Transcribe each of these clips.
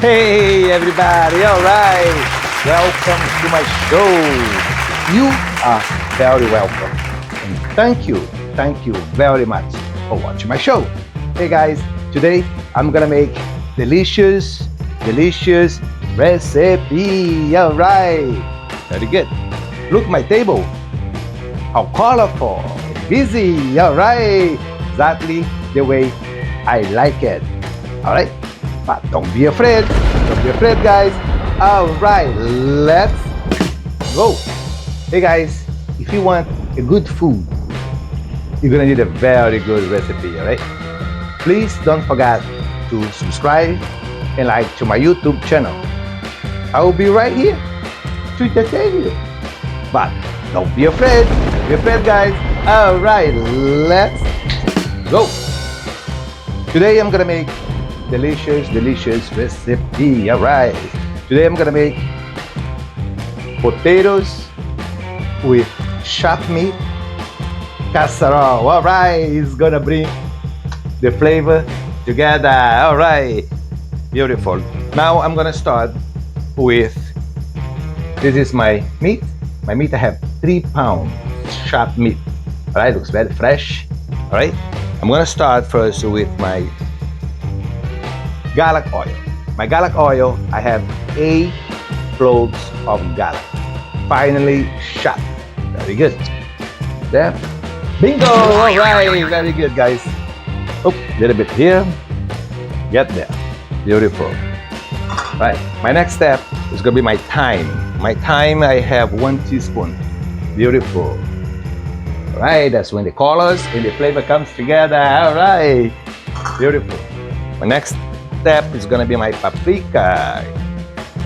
Hey everybody, alright! Welcome to my show. You are very welcome. And thank you very much for watching my show. Hey guys, today I'm gonna make delicious recipe. Alright, very good. Look my table. How colorful, busy, alright. Exactly the way I like it. Alright, but don't be afraid guys. Alright, let's go. Hey guys, if you want a good food, you're gonna need a very good recipe, alright? Please don't forget to subscribe and like to my YouTube channel. I will be right here to entertain you. But don't be afraid guys. Alright, let's go. Today I'm gonna make delicious recipe. Alright, today I'm gonna make potatoes with Chopmeat Casserole. Alright, it's gonna bring the flavor together. Alright, beautiful. Now I'm gonna start with, this is my meat. My meat, I have 3 pounds chopped meat. Alright, looks very fresh. Alright, I'm gonna start first with my garlic oil. My garlic oil, I have 8 cloves of garlic, finely chopped. Very good. There. Bingo! Alright, very good guys. Oh, a little bit here. Get there. Beautiful. Right, my next step is gonna be my thyme. My thyme, I have 1 teaspoon. Beautiful. Alright, that's when the colors and the flavor comes together. Alright, beautiful. My next step is gonna be my paprika.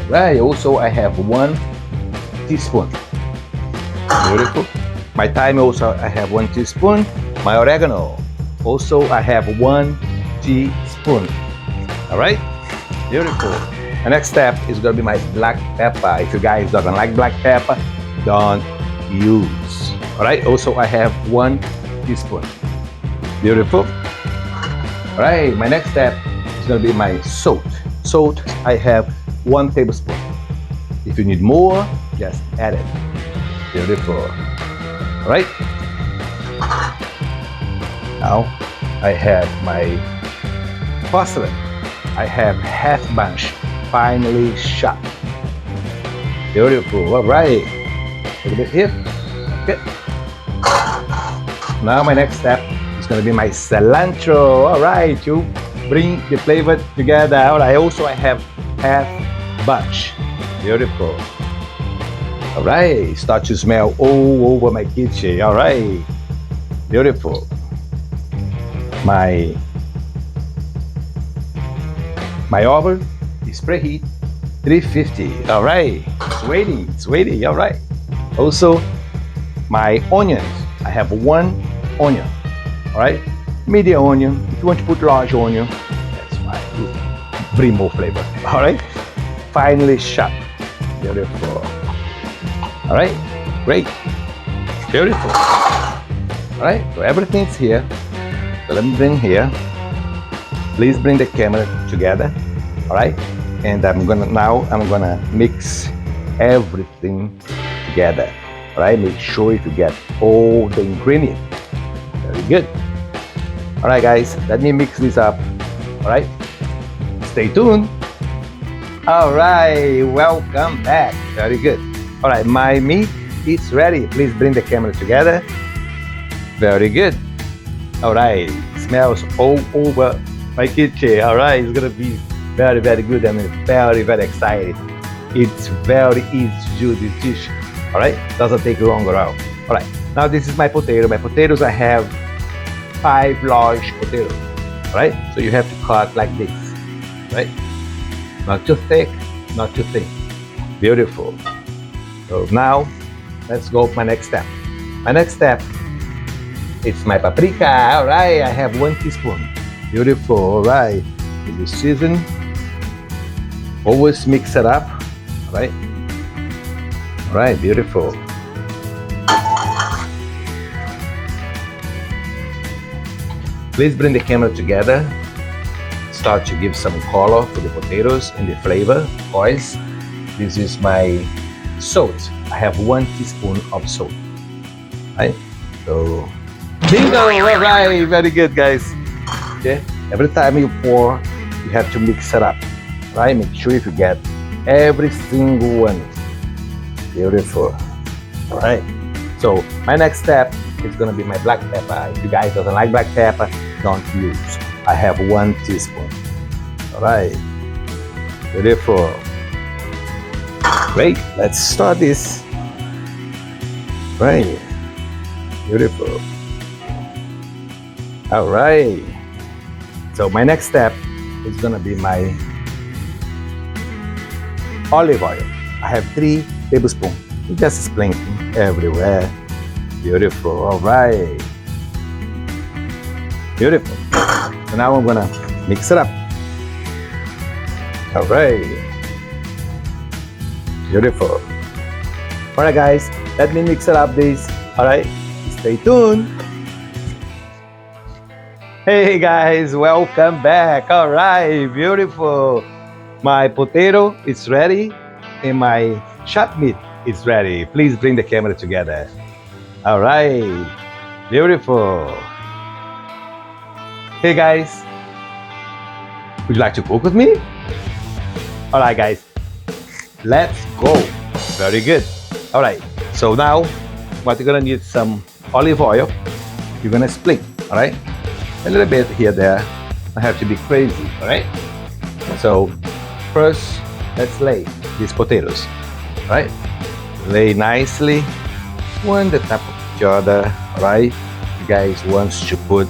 Right, also I have 1 teaspoon. Beautiful. My thyme also I have 1 teaspoon. My oregano also I have 1 teaspoon. Alright, beautiful. The next step is gonna be my black pepper. If you guys don't like black pepper, don't use. Alright, also I have 1 teaspoon. Beautiful. Alright, my next step is gonna be my salt. Salt, I have 1 tablespoon. If you need more, just add it. Beautiful. Alright. Now I have my parsley. I have half bunch, finely chopped. Beautiful. Alright. A little bit here. Okay. Now my next step is gonna be my cilantro. Alright, to bring the flavor together. Alright, also I have half bunch. Beautiful. Alright, start to smell all over my kitchen. Alright, beautiful. My oven is preheat 350. Alright, it's waiting. Alright. Also, my onions, I have 1 onion. Alright, medium onion. If you want to put large onion, that's fine. Bring more flavor. Alright, finely chopped. Beautiful. Alright, great. Beautiful. Alright, so everything's here. So let me bring here. Please bring the camera together. Alright, and I'm gonna mix everything together. Alright, make sure you get all the ingredients. Very good. Alright guys, let me mix this up. Alright, stay tuned. Alright, welcome back. Very good. Alright, my meat is ready. Please bring the camera together. Very good. Alright, smells all over my kitchen. Alright, it's gonna be very good. I'm very excited. It's very easy to do this dish. Alright, doesn't take long at all. Alright, now this is my potato. My potatoes, I have 5 large potatoes. Alright, so you have to cut like this. Right? Not too thick, not too thin. Beautiful. So now, let's go for my next step. My next step, it's my paprika. Alright, I have 1 teaspoon. Beautiful. Alright, in the season, always mix it up. Alright. Alright, beautiful. Please bring the camera together. start to give some color to the potatoes and the flavor, of course. This is my salt. I have 1 teaspoon of salt. Right? So, bingo! All right, very good, guys. Okay. Every time you pour, you have to mix it up. Right? Make sure you get every single one. Beautiful. All right. So my next step is gonna be my black pepper. If you guys doesn't like black pepper, don't use. I have 1 teaspoon. All right. Beautiful. Great. Let's start this. Right. Beautiful. All right. So my next step is gonna be my olive oil. I have 3 tablespoons. Just sprinkling everywhere. Beautiful. All right. Beautiful. So now I'm gonna mix it up. All right. Beautiful. All right, guys. Let me mix it up, this. All right. Stay tuned. Hey guys, welcome back. All right, beautiful. My potato is ready and my Chopmeat is ready. Please bring the camera together. All right, beautiful. Hey guys, would you like to cook with me? All right, guys, let's go. Very good. All right, so now what you're gonna need some olive oil. You're gonna split. All right. A little bit here, there. I have to be crazy, all right? So first, let's lay these potatoes, all right? Lay nicely, one the top of the other, all right? You guys want to put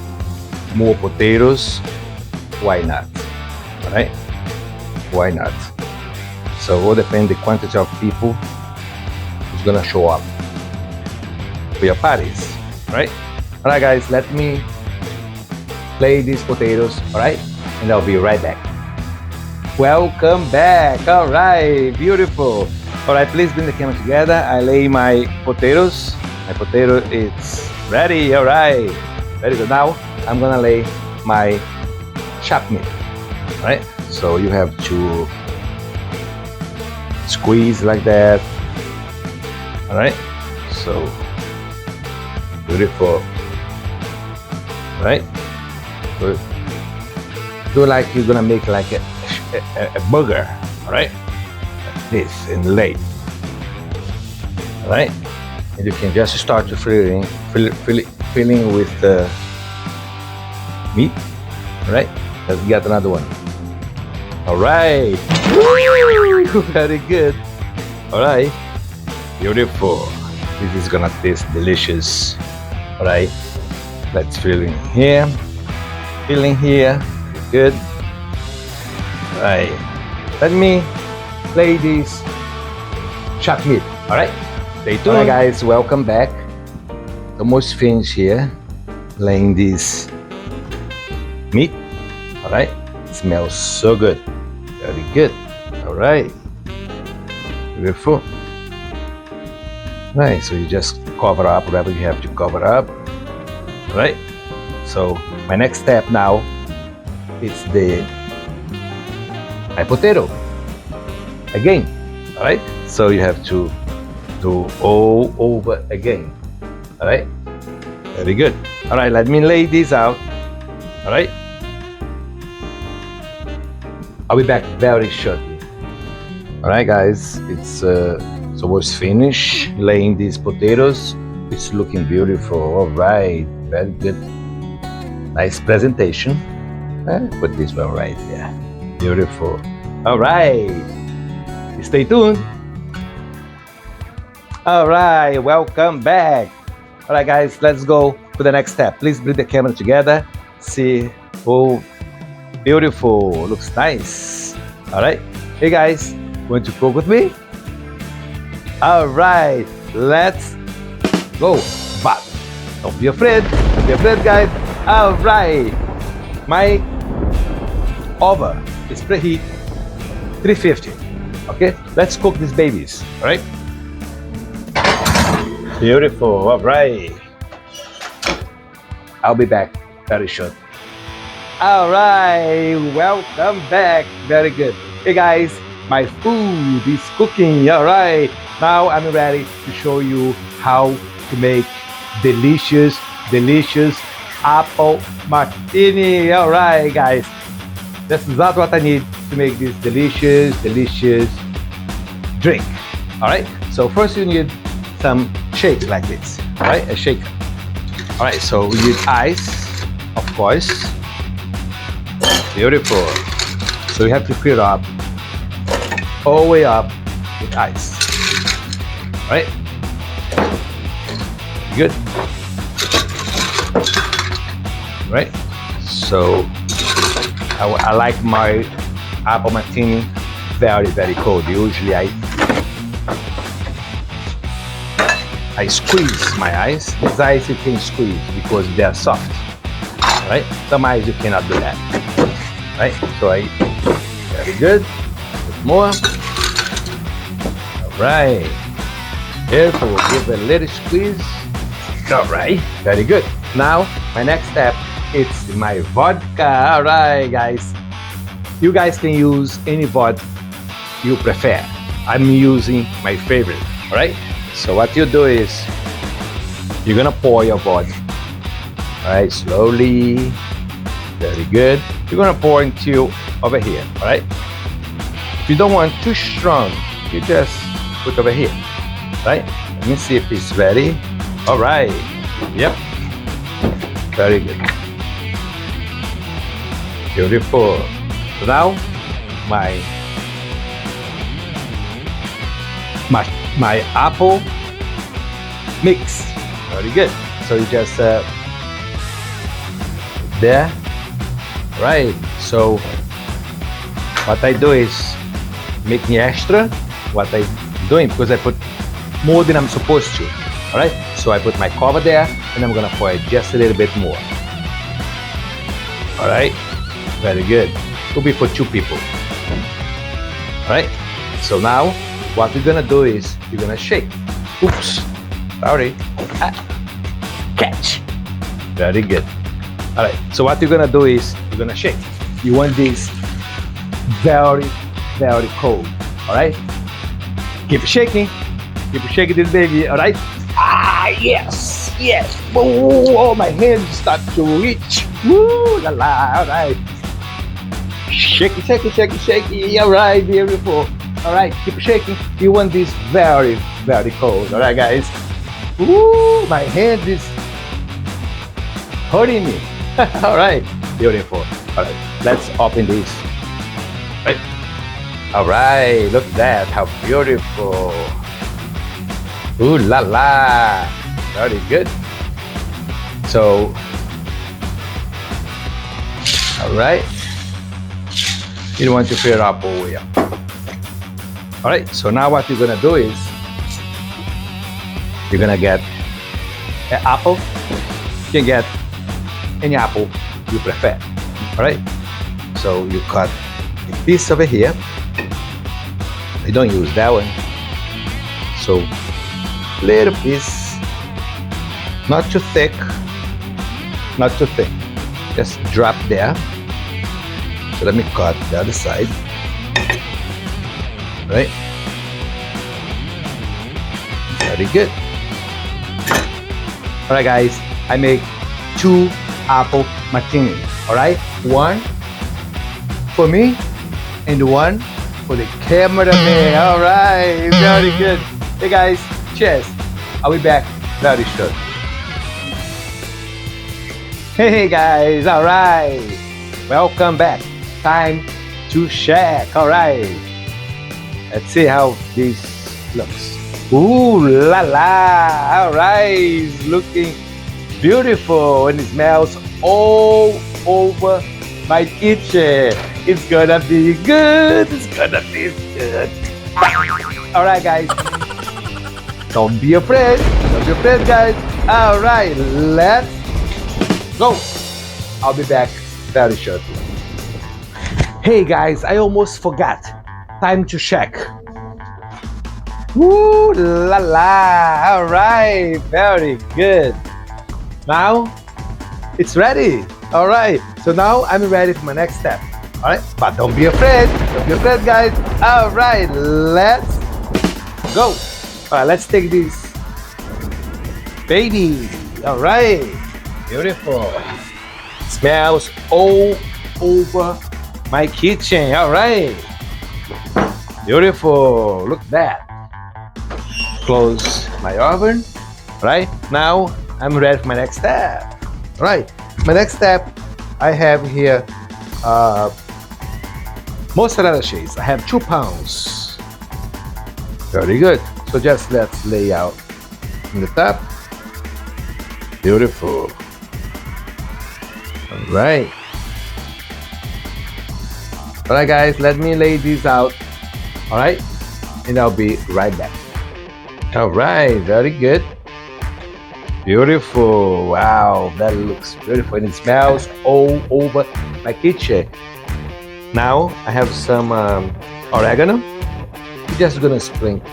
more potatoes, why not, all right? Why not? So it will depend the quantity of people who's gonna show up for your parties, all right? All right, guys, let me play these potatoes, all right? And I'll be right back. Welcome back. All right, beautiful. All right, please bring the camera together. I lay my potatoes. My potato is ready. All right, very good. Now I'm gonna lay my Chopmeat. All right, so you have to squeeze like that. All right, so beautiful. All right. Good. Do like you're gonna make like a burger, all right? Like this and lay, all right? And you can just start to filling with the meat, all right? Let's get another one. All right. Woo! Very good. All right. Beautiful. This is gonna taste delicious. All right. Let's fill in here. Filling here, good. Right. Let me play this Chopmeat. All right. Stay tuned. All right, guys. Welcome back. Almost finished here, laying this meat. All right. It smells so good. Very good. All right. Beautiful. Right. So you just cover up whatever you have to cover up. All right. So my next step now is my potato again, all right? So you have to do all over again, all right? Very good. All right, let me lay this out, all right? I'll be back very shortly. All right, guys, it's almost finished laying these potatoes. It's looking beautiful. All right, very good. Nice presentation. Put this one right there. Beautiful. All right. Stay tuned. All right. Welcome back. All right, guys. Let's go to the next step. Please bring the camera together. See. Oh, beautiful. Looks nice. All right. Hey, guys. Want to cook with me? All right. Let's go. But don't be afraid. Don't be afraid, guys. All right, my oven is preheat 350. Okay, let's cook these babies. All right, beautiful. All right, I'll be back very short. All right, welcome back. Very good. Hey guys, my food is cooking. All right, now I'm ready to show you how to make delicious, delicious apple martini. All right, guys, that's not what I need to make this delicious, delicious drink. All right, so first you need some shake like this. All right, a shaker. All right, so we need ice, of course. Beautiful. So we have to fill up all the way up with ice. All right. Good. All right. So I like my apple martini very, very cold. Usually I squeeze my ice. This ice you can squeeze because they are soft. All right. Some ice you cannot do that. Right, so very good. Put more. All right. Careful, we'll give a little squeeze. All right, very good. Now, my next step is my vodka. All right, guys. You guys can use any vodka you prefer. I'm using my favorite. All right. So what you do is you're gonna pour your vodka. All right, slowly. Very good. You're gonna pour into over here, all right? If you don't want too strong, you just put over here, right? Let me see if it's ready. All right. Yep. Very good. Beautiful. So now my apple mix. Very good. So you just there. Right, so what I do is making extra what I'm doing because I put more than I'm supposed to. All right, so I put my cover there and I'm gonna pour it just a little bit more. All right, very good. Will be for 2 people. All right, so now what we're gonna do is you're gonna shake. Oops, sorry. Catch. Very good. All right, so what you're gonna do is you're gonna shake. You want this very, very cold. All right, keep shaking this baby. All right. Yes, yes. Oh, my hands start to reach. Woo, la la. All right. Shake it. All right, beautiful. All right, keep shaking. You want this very, very cold. All right, guys. Woo, my hand is hurting me. All right, beautiful. All right, let's open this. Right. All right, look at that, how beautiful. Ooh la la, very good. So, all right, you don't want to fill up all the way up. All right, so now what you're gonna do is you're gonna get an apple. You can get any apple you prefer. All right, so you cut a piece over here. I don't use that one, so little piece, not too thick, just drop there. So let me cut the other side. All right, very good. All right, guys, I make 2 apple martini. All right, 1 for me and 1 for the cameraman. All right, very good. Hey guys, cheers. I'll be back very soon. Hey guys, all right, welcome back. Time to check. All right, let's see how this looks. Ooh la la. All right, looking beautiful and it smells all over my kitchen. It's gonna be good. All right, guys. Don't be afraid. Guys. All right, let's go. I'll be back very shortly. Hey, guys, I almost forgot. Time to check. Woo la la. All right, very good. Now it's ready. All right, so now I'm ready for my next step. All right, but don't be afraid. Don't be afraid, guys. All right, let's go. All right, let's take this baby. All right, beautiful. Smells all over my kitchen. All right, beautiful. Look at that. Close my oven. Right now, I'm ready for my next step. Right, my next step, I have here mozzarella cheese. I have 2 pounds. Very good. So just let's lay out in the top. Beautiful. All right. All right, guys, let me lay these out. All right, and I'll be right back. All right, very good. Beautiful. Wow, that looks beautiful, and it smells all over my kitchen. Now I have some oregano. We're just gonna sprinkle.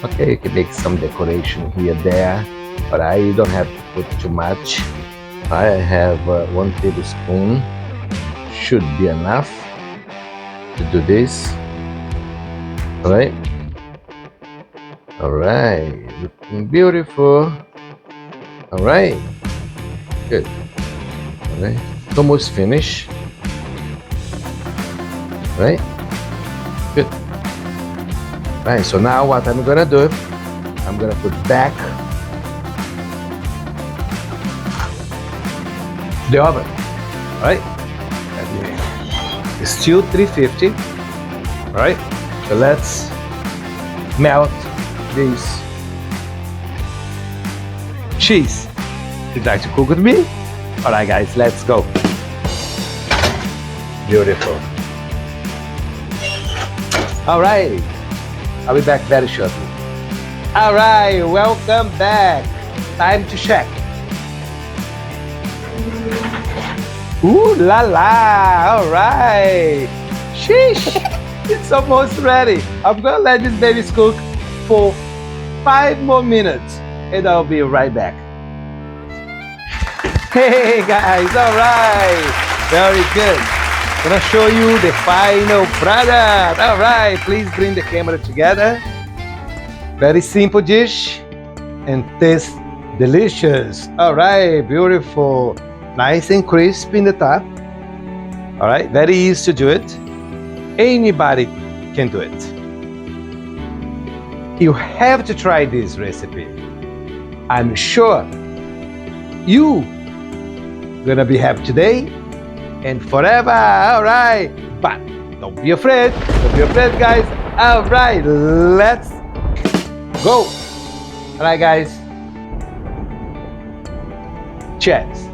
Okay, you can make some decoration here, there, but you don't have to put too much. I have 1 tablespoon. Should be enough to do this. All right. All right, looking beautiful. All right, good. All right, almost finished. Right, good. Right, so now what I'm gonna do, I'm gonna put back the oven. All right, it's still 350. All right, so let's melt this cheese. You'd like to cook with me? All right, guys, let's go. Beautiful. All right, I'll be back very shortly. All right, welcome back. Time to check. Ooh la la, all right. Sheesh, it's almost ready. I'm gonna let this baby cook for 5 more minutes and I'll be right back. Hey guys, all right, very good. Gonna show you the final product. All right, please bring the camera together. Very simple dish and tastes delicious. All right, beautiful, nice and crispy in the top. All right, very easy to do it. Anybody can do it. You have to try this recipe. I'm sure you gonna be happy today and forever. All right, but don't be afraid. Don't be afraid, guys. All right, let's go. All right, guys. Cheers.